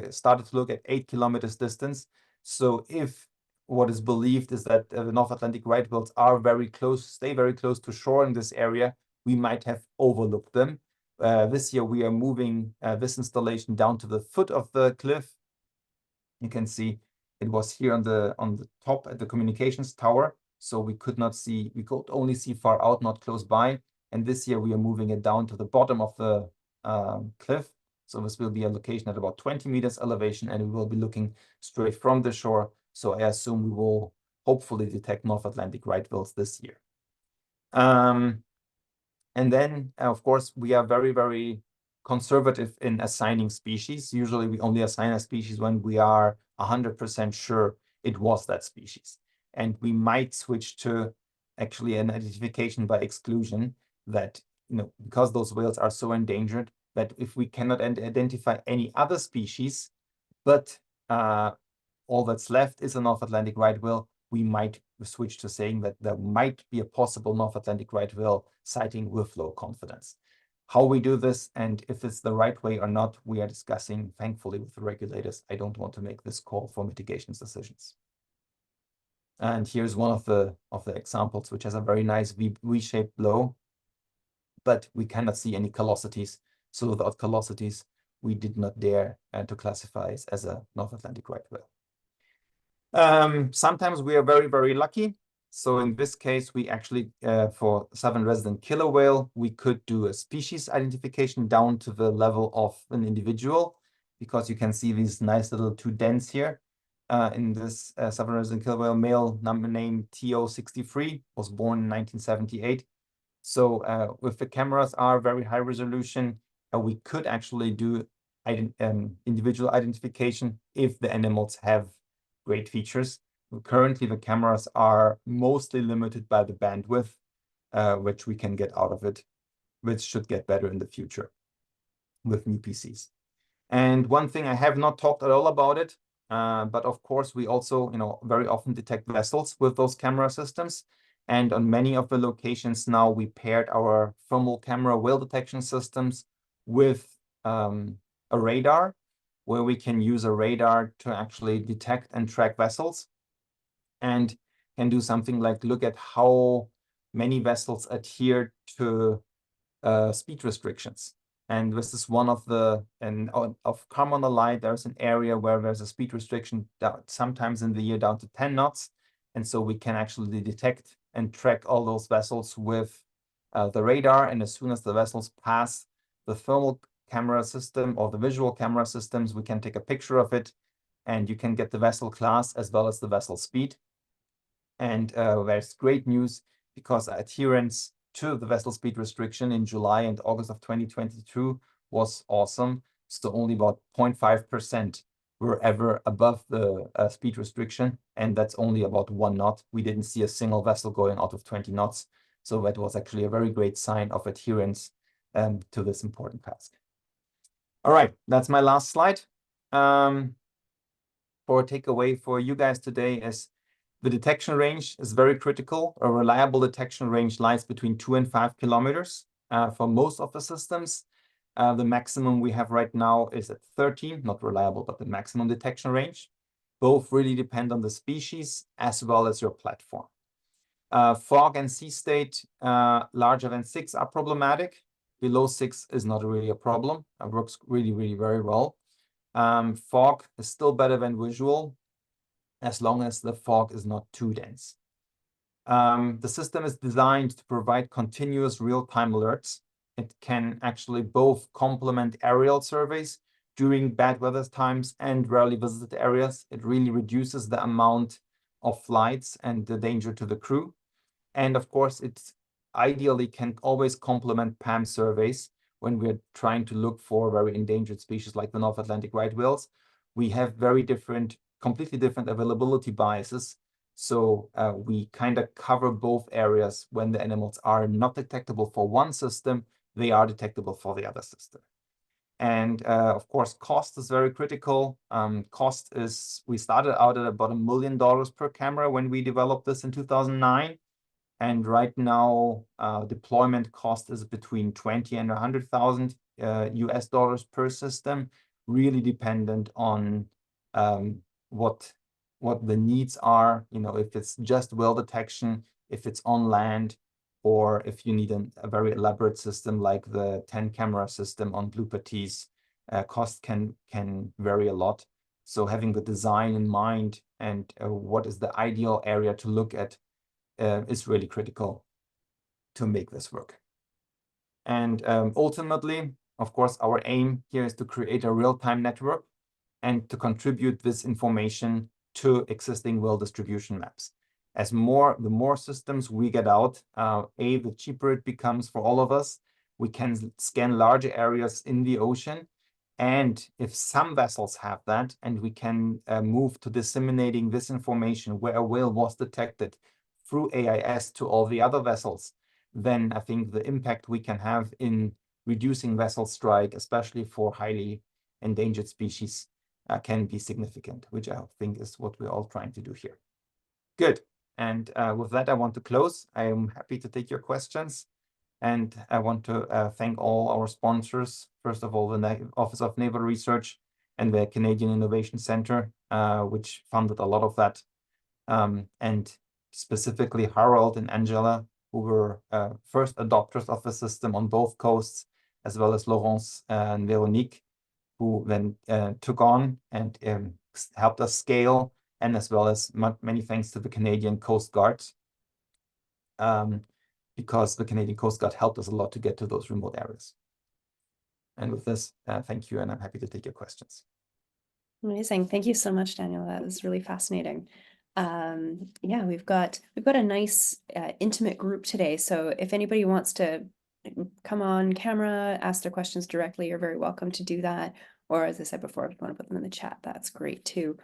started to look at 8 kilometers distance. So if what is believed is that the North Atlantic right whales are very close, stay very close to shore in this area, we might have overlooked them. This year we are moving this installation down to the foot of the cliff. You can see it was here on the top at the communications tower. So we could not see, we could only see far out, not close by. And this year we are moving it down to the bottom of the cliff. So this will be a location at about 20 meters elevation, and we will be looking straight from the shore. So I assume we will hopefully detect North Atlantic right whales this year. And then, of course, we are very, very conservative in assigning species. Usually we only assign a species when we are 100% sure it was that species. And we might switch to actually an identification by exclusion that, because those whales are so endangered, that if we cannot identify any other species, but all that's left is a North Atlantic right whale, we might switch to saying that there might be a possible North Atlantic right whale sighting with low confidence. How we do this and if it's the right way or not, we are discussing, thankfully, with the regulators. I don't want to make this call for mitigation decisions. And here's one of the examples, which has a very nice V-shaped blow, but we cannot see any callosities. So without callosities, we did not dare to classify as a North Atlantic right whale. Sometimes we are very, very lucky. So in this case, we actually, for southern resident killer whale, we could do a species identification down to the level of an individual, because you can see these nice little two dents here. In this southern resident killer whale, male number name TO63, was born in 1978. So with the cameras are very high resolution, we could actually do individual identification if the animals have great features. Currently, the cameras are mostly limited by the bandwidth, which we can get out of it, which should get better in the future with new PCs. And one thing I have not talked at all about it, but of course, we also, very often detect vessels with those camera systems. And on many of the locations now, we paired our thermal camera whale detection systems with a radar, where we can use a radar to actually detect and track vessels, and can do something like look at how many vessels adhere to speed restrictions. And this is one of the, of Karmana Light, there's an area where there's a speed restriction sometimes in the year down to 10 knots. And so we can actually detect and track all those vessels with the radar. And as soon as the vessels pass the thermal camera system or the visual camera systems, we can take a picture of it, and you can get the vessel class as well as the vessel speed. And there's great news, because adherence to the vessel speed restriction in July and August of 2022 was awesome. So only about 0.5% were ever above the speed restriction, and that's only about 1 knot. We didn't see a single vessel going out of 20 knots. So that was actually a very great sign of adherence to this important task. All right, that's my last slide. For takeaway for you guys today is the detection range is very critical. A reliable detection range lies between 2 and 5 kilometers for most of the systems. The maximum we have right now is at 13, not reliable, but the maximum detection range. Both really depend on the species as well as your platform. Fog and sea state larger than 6 are problematic. Below 6 is not really a problem. It works really, really very well. Fog is still better than visual as long as the fog is not too dense. The system is designed to provide continuous real-time alerts. It can actually both complement aerial surveys during bad weather times and rarely visited areas. It really reduces the amount of flights and the danger to the crew. And of course, it ideally can always complement PAM surveys when we're trying to look for very endangered species like the North Atlantic right whales. We have very different, completely different availability biases. So we kind of cover both areas. When the animals are not detectable for one system, they are detectable for the other system. And of course, cost is very critical. Cost is, we started out at about $1 million per camera when we developed this in 2009. And right now, deployment cost is between 20 and 100,000 US dollars per system, really dependent on what the needs are. You know, if it's just whale detection, if it's on land, or if you need a very elaborate system like the 10-camera system on blue patties, cost can vary a lot. So having the design in mind and what is the ideal area to look at is really critical to make this work. And ultimately, of course, our aim here is to create a real-time network and to contribute this information to existing whale distribution maps. As the more systems we get out, the cheaper it becomes for all of us. We can scan larger areas in the ocean. And if some vessels have that, and we can move to disseminating this information where a whale was detected through AIS to all the other vessels, then I think the impact we can have in reducing vessel strike, especially for highly endangered species, can be significant, which I think is what we're all trying to do here. Good. And with that, I want to close. I am happy to take your questions. And I want to thank all our sponsors. First of all, the Office of Naval Research and the Canadian Innovation Center, which funded a lot of that. And specifically Harold and Angela, who were first adopters of the system on both coasts, as well as Laurence and Veronique, who then took on and helped us scale, and as well as many thanks to the Canadian Coast Guard, because the Canadian Coast Guard helped us a lot to get to those remote areas. And with this, thank you, and I'm happy to take your questions. Amazing. Thank you so much, Daniel. That was really fascinating. Yeah, we've got a nice intimate group today. So if anybody wants to come on camera, ask their questions directly, you're very welcome to do that. Or as I said before, if you want to put them in the chat, that's great too.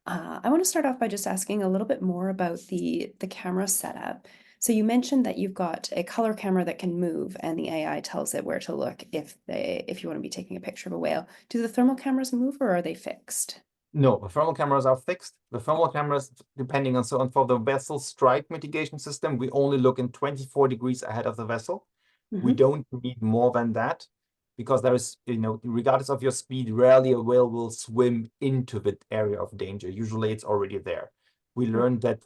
I want to start off by just asking a little bit more about the camera setup. So you mentioned that you've got a color camera that can move and the AI tells it where to look if you want to be taking a picture of a whale. Do the thermal cameras move or are they fixed? No, the thermal cameras are fixed. The thermal cameras, depending on, so on for the vessel strike mitigation system, we only look in 24 degrees ahead of the vessel. We don't need more than that, because there is, you know, regardless of your speed, rarely a whale will swim into the area of danger. Usually it's already there. We learned that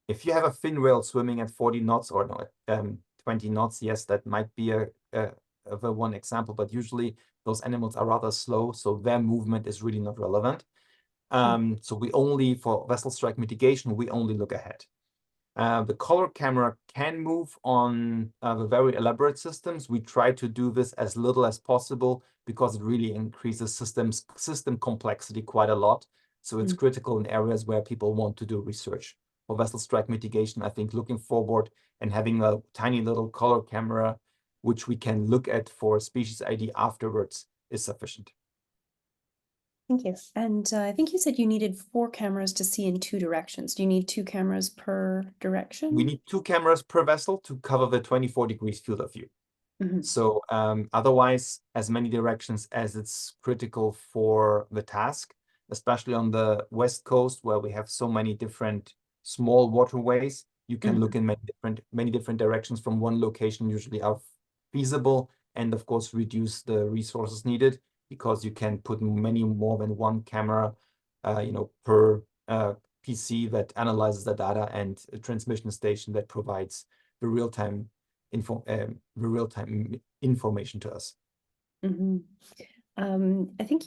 if you have a fin whale swimming at 40 knots or no, 20 knots, yes, that might be the one example, but usually those animals are rather slow, so their movement is really not relevant. So we only, for vessel strike mitigation, we only look ahead. The color camera can move on the very elaborate systems. We try to do this as little as possible because it really increases system complexity quite a lot. So it's critical in areas where people want to do research. For vessel strike mitigation, I think looking forward and having a tiny little color camera, which we can look at for species ID afterwards, is sufficient. Thank you. And I think you said you needed 4 cameras to see in 2 directions. Do you need 2 cameras per direction? We need 2 cameras per vessel to cover the 24 degrees field of view. Mhm. So otherwise, as many directions as it's critical for the task, especially on the West Coast where we have so many different small waterways, you can look Mhm. in many different directions from one location usually are feasible, and of course reduce the resources needed because you can put many more than one camera, per PC that analyzes the data and a transmission station that provides the real-time information to us. Mhm. I think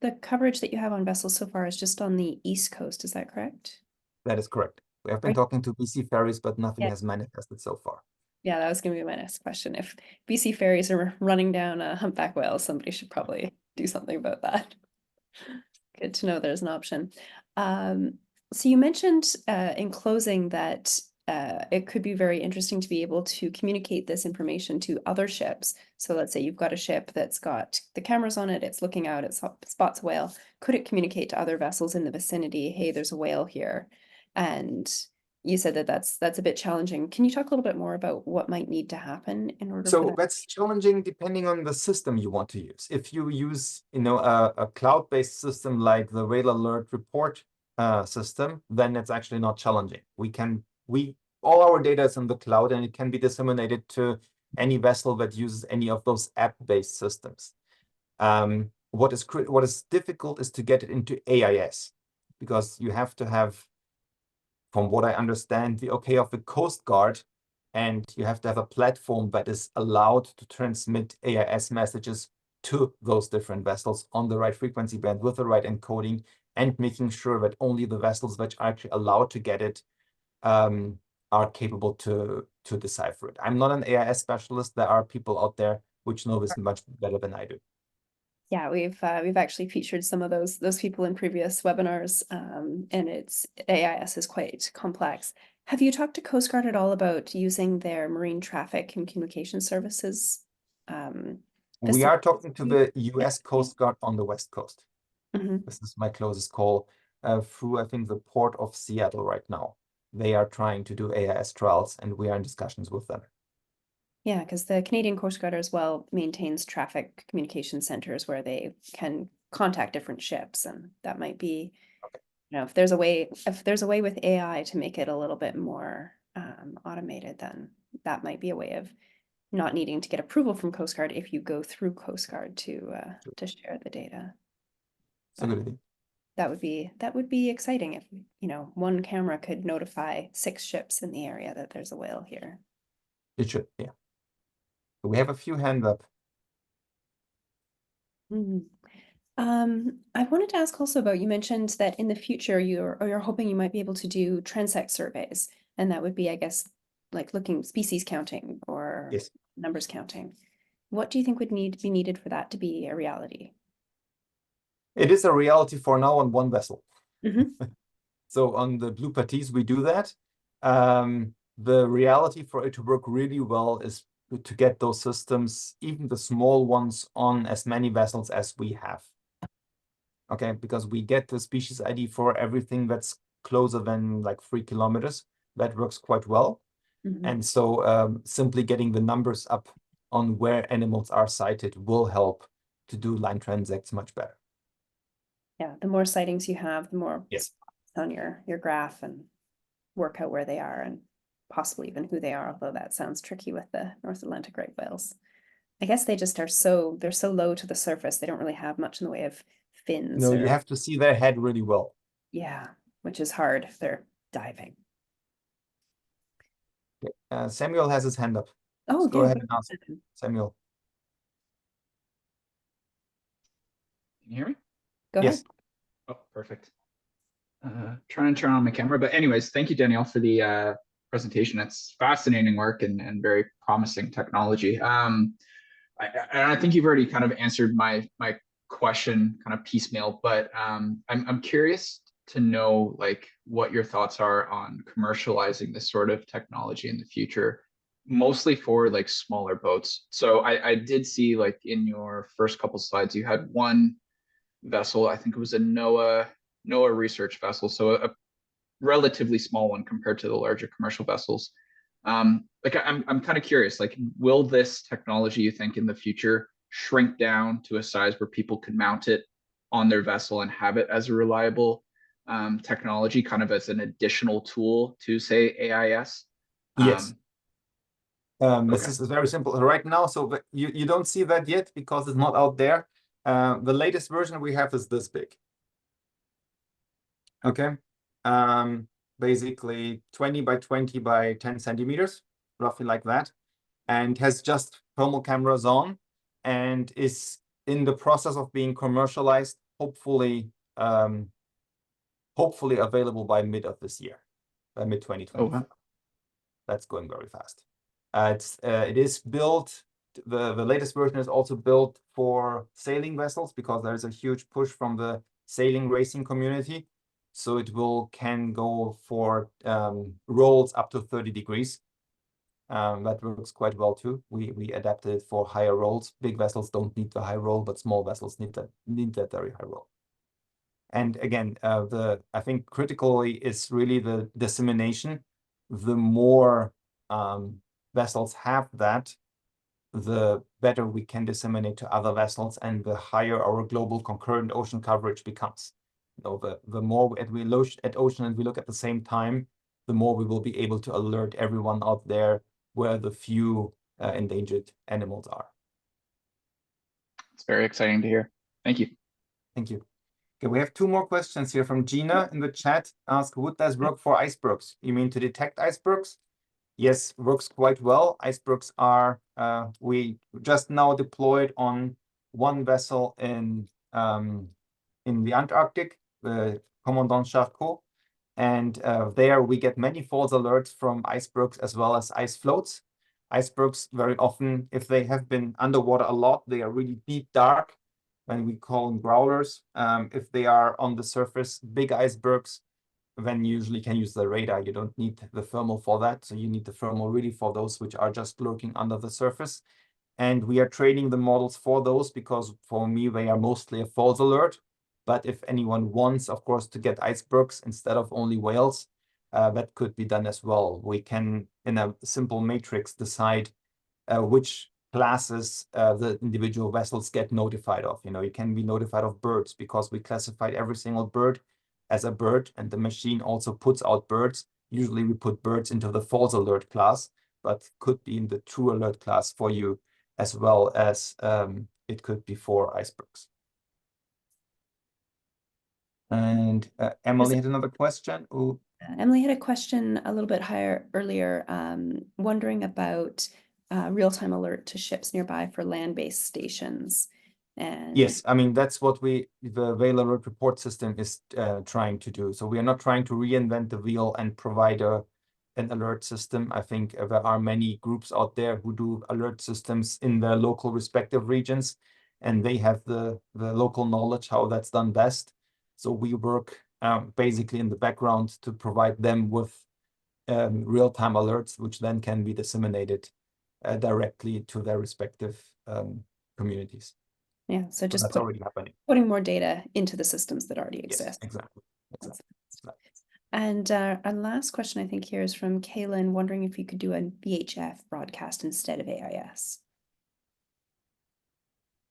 the coverage that you have on vessels so far is just on the East Coast. Is that correct? That is correct. We have been Right. talking to BC ferries, but nothing Yeah. has manifested so far. Yeah, that was going to be my next question. If BC ferries are running down a humpback whale, somebody should probably do something about that. Good to know there's an option. Um, so you mentioned in closing that it could be very interesting to be able to communicate this information to other ships. So let's say you've got a ship that's got the cameras on it, it's looking out, it spots a whale. Could it communicate to other vessels in the vicinity, hey, there's a whale here? And you said that that's a bit challenging. Can you talk a little bit more about what might need to happen in order for So that? that's challenging depending on the system you want to use. If you use, a cloud-based system like the Whale Alert Report system, then it's actually not challenging. All our data is in the cloud and it can be disseminated to any vessel that uses any of those app-based systems. What is difficult is to get it into AIS because you have to have, from what I understand, the okay of the Coast Guard, and you have to have a platform that is allowed to transmit AIS messages to those different vessels on the right frequency band with the right encoding, and making sure that only the vessels that are actually allowed to get it are capable to decipher it. I'm not an AIS specialist. There are people out there which know this much better than I do. Yeah, we've actually featured some of those people in previous webinars, and it's AIS is quite complex. Have you talked to Coast Guard at all about using their marine traffic and communication services? We are Facilities? talking to the US Coast Guard on the West Coast. Mhm. This is my closest call through, I think, the port of Seattle right now. They are trying to do AIS trials, and we are in discussions with them. Yeah, because the Canadian Coast Guard as well maintains traffic communication centers where they can contact different ships, and that might be, if there's a way with AI to make it a little bit more automated, then that might be a way of not needing to get approval from Coast Guard if you go through Coast Guard to share the data. It's a good idea. That would be exciting if, one camera could notify 6 ships in the area that there's a whale here. It should, yeah. We have a few hands up. Mhm. I wanted to ask also about, you mentioned that in the future you're hoping you might be able to do transect surveys, and that would be, I guess, like looking species counting or Yes. numbers counting. What do you think would be needed for that to be a reality? It is a reality for now on one vessel. Mhm. So on the Blue Patisse, we do that. The reality for it to work really well is to get those systems, even the small ones, on as many vessels as we have. Okay, because we get the species ID for everything that's closer than like 3 kilometers. That works quite well. Mhm. And so simply getting the numbers up on where animals are sighted will help to do line transects much better. Yeah, the more sightings you have, the more Yeah. spots on your graph, and work out where they are and possibly even who they are, although that sounds tricky with the North Atlantic right whales. I guess they just they're so low to the surface, they don't really have much in the way of fins No, you or, have to see their head really well. yeah, which is hard if they're diving. Samuel has his hand up. Oh, Let's go yeah, ahead and ask Samuel. Can you hear me? go ahead. Yes. Oh, perfect. Trying to turn on my camera. But anyways, thank you, Danielle, for the presentation. It's fascinating work and very promising technology. I think you've already kind of answered my question kind of piecemeal, but I'm curious to know like what your thoughts are on commercializing this sort of technology in the future, mostly for like smaller boats. So I did see like in your first couple slides, you had one vessel. I think it was a NOAA research vessel, so a relatively small one compared to the larger commercial vessels. Like I'm kind of curious, like, will this technology, you think, in the future shrink down to a size where people could mount it on their vessel and have it as a reliable technology, kind of as an additional tool to, say, AIS? Yes. This Okay. is very simple right now. So you don't see that yet because it's not out there. The latest version we have is this big. Okay. Basically 20 by 20 by 10 centimeters, roughly like that, and has just thermal cameras on and is in the process of being commercialized, hopefully available by mid of this year, by mid 2025. Oh, wow. That's going very fast. It is built. The latest version is also built for sailing vessels because there's a huge push from the sailing racing community. So it can go for rolls up to 30 degrees. That works quite well too. We adapted it for higher rolls. Big vessels don't need the high roll, but small vessels need that very high roll. And again, I think critically is really the dissemination. The more vessels have that, the better we can disseminate to other vessels, and the higher our global concurrent ocean coverage becomes. So the more we look at ocean and we look at the same time, the more we will be able to alert everyone out there where the few endangered animals are. It's very exciting to hear. Thank you. Thank you. Okay, we have two more questions here from Gina in the chat. Ask, would this work for icebergs? You mean to detect icebergs? Yes, works quite well. Icebergs are, we just now deployed on one vessel in the Antarctic, Commandant Charcot. And there we get many false alerts from icebergs as well as ice floats. Icebergs very often, if they have been underwater a lot, they are really deep dark, when we call them growlers. If they are on the surface, big icebergs, then you usually can use the radar. You don't need the thermal for that. So you need the thermal really for those which are just lurking under the surface. And we are training the models for those because for me, they are mostly a false alert. But if anyone wants, of course, to get icebergs instead of only whales, that could be done as well. We can, in a simple matrix, decide which classes the individual vessels get notified of. You can be notified of birds because we classified every single bird as a bird, and the machine also puts out birds. Usually we put birds into the false alert class, but could be in the true alert class for you, as well as it could be for icebergs. And Emily had another question. Ooh. Emily had a question a little bit higher earlier, wondering about real-time alert to ships nearby for land-based stations. And yes, I mean, that's what the Whale Alert Report System is trying to do. So we are not trying to reinvent the wheel and provide an alert system. I think there are many groups out there who do alert systems in their local respective regions, and they have the local knowledge how that's done best. So we work basically in the background to provide them with real-time alerts, which then can be disseminated directly to their respective communities. yeah, so just that's already happening. Putting more data into the systems that already exist. Yes, exactly. And our last question, I think, here is from Kaylin, wondering if you could do a VHF broadcast instead of AIS.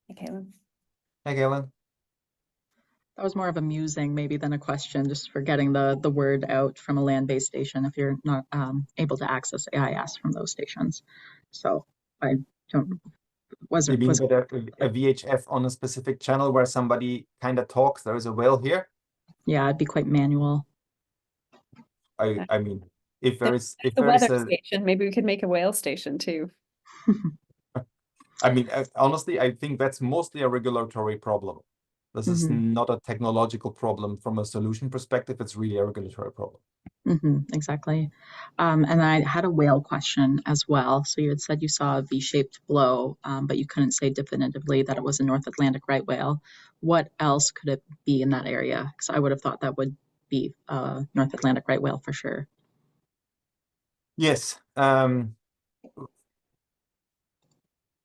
Hey, Kaylin. Hey, Kaylin. That was more of a musing maybe than a question, just for getting the word out from a land-based station if you're not able to access AIS from those stations. So I don't, You mean a VHF on a specific channel where somebody kind of talks, there is a whale here? Yeah, it'd be quite manual. I mean, if there is the weather station, maybe we could make a whale station too. I mean, honestly, I think that's mostly a regulatory problem. This is not a technological problem from a solution perspective. It's really a regulatory problem. Exactly. And I had a whale question as well. So you had said you saw a V-shaped blow, but you couldn't say definitively that it was a North Atlantic right whale. What else could it be in that area? Because I would have thought that would be a North Atlantic right whale for sure. Yes.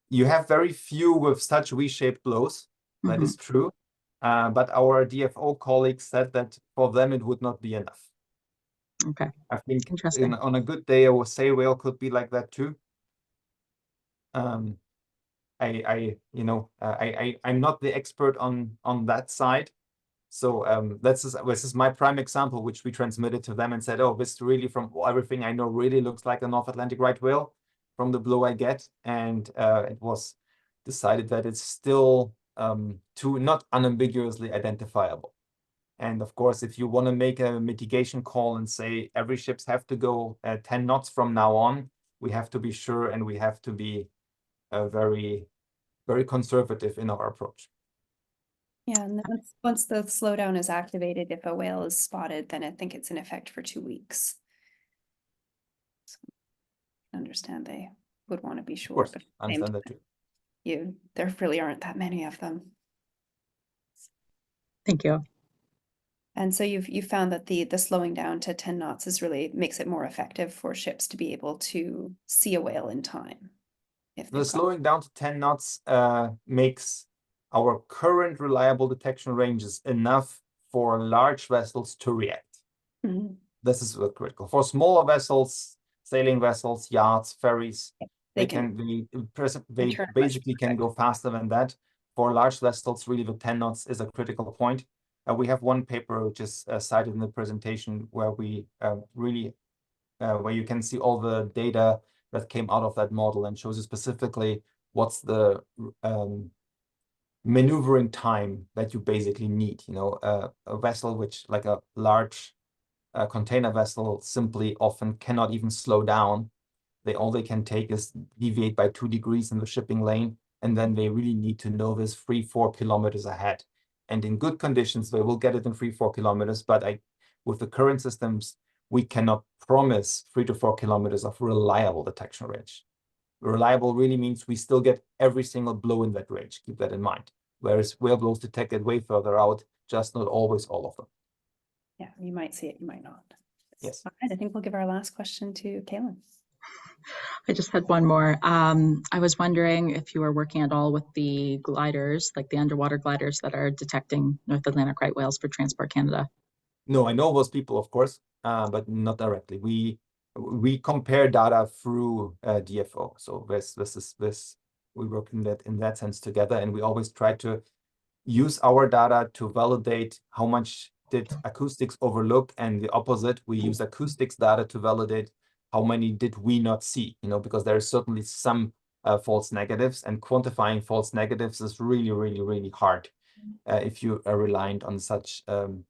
You have very few with such V-shaped blows. That is true. But our DFO colleagues said that for them it would not be enough. Okay, I think interesting. on a good day, a sail whale could be like that too. I'm not the expert on that side. So this is my prime example, which we transmitted to them and said, oh, this really, from everything I know, really looks like a North Atlantic right whale from the blow I get. And it was decided that it's still too not unambiguously identifiable. And of course, if you want to make a mitigation call and say every ships have to go 10 knots from now on, we have to be sure, and we have to be very, very conservative in our approach. Yeah, and then once the slowdown is activated, if a whale is spotted, then I think it's in effect for 2 weeks. So I understand they would want to be Of sure, course, but at I the same understand that time, too. there really aren't that many of them. Thank you. And so you've found that the slowing down to 10 knots is really makes it more effective for ships to be able to see a whale in time. If The they've got, slowing down to 10 knots makes our current reliable detection ranges enough for large vessels to react. Mhm. This is critical. For smaller vessels, sailing vessels, yachts, ferries, They they can turn much basically can quicker. go faster than that. For large vessels, really the 10 knots is a critical point. We have one paper which is cited in the presentation where we really where you can see all the data that came out of that model and shows you specifically what's the maneuvering time that you basically need. You know, a vessel which, like a large container vessel, simply often cannot even slow down. All they can take is deviate by 2 degrees in the shipping lane, and then they really need to know this 3-4 kilometers ahead. And in good conditions, they will get it in 3-4 kilometers. But with the current systems, we cannot promise 3 to 4 kilometers of reliable detection range. Reliable really means we still get every single blow in that range. Keep that in mind. Whereas whale blows detected way further out, just not always all of them. Yeah, you might see it, you might not. Yes. All right, I think we'll give our last question to Kaylin. I just had one more. I was wondering if you were working at all with the gliders, like the underwater gliders that are detecting North Atlantic right whales for Transport Canada. No, I know those people, of course, but not directly. We compare data through DFO. So we work in that sense together, and we always try to use our data to validate how much did acoustics overlook, and the opposite, we use acoustics data to validate how many did we not see, you know, because there is certainly some false negatives, and quantifying false negatives is really, really, really hard if you are reliant on such on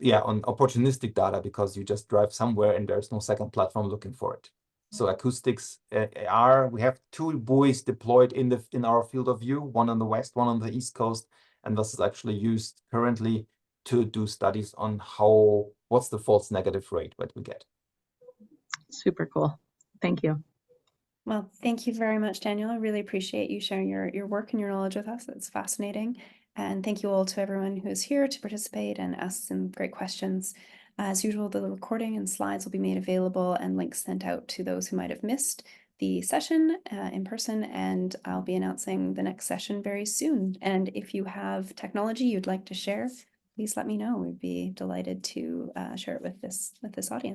opportunistic data, because you just drive somewhere and there's no second platform looking for it. So acoustics we have 2 buoys deployed in our field of view, one on the west, one on the east coast, and this is actually used currently to do studies on what's the false negative rate that we get. Super cool. Thank you. Well, thank you very much, Daniel. I really appreciate you sharing your work and your knowledge with us. It's fascinating. And thank you all to everyone who is here to participate and ask some great questions. As usual, the recording and slides will be made available and links sent out to those who might have missed the session in person, and I'll be announcing the next session very soon. And if you have technology you'd like to share, please let me know. We'd be delighted to share it with this audience.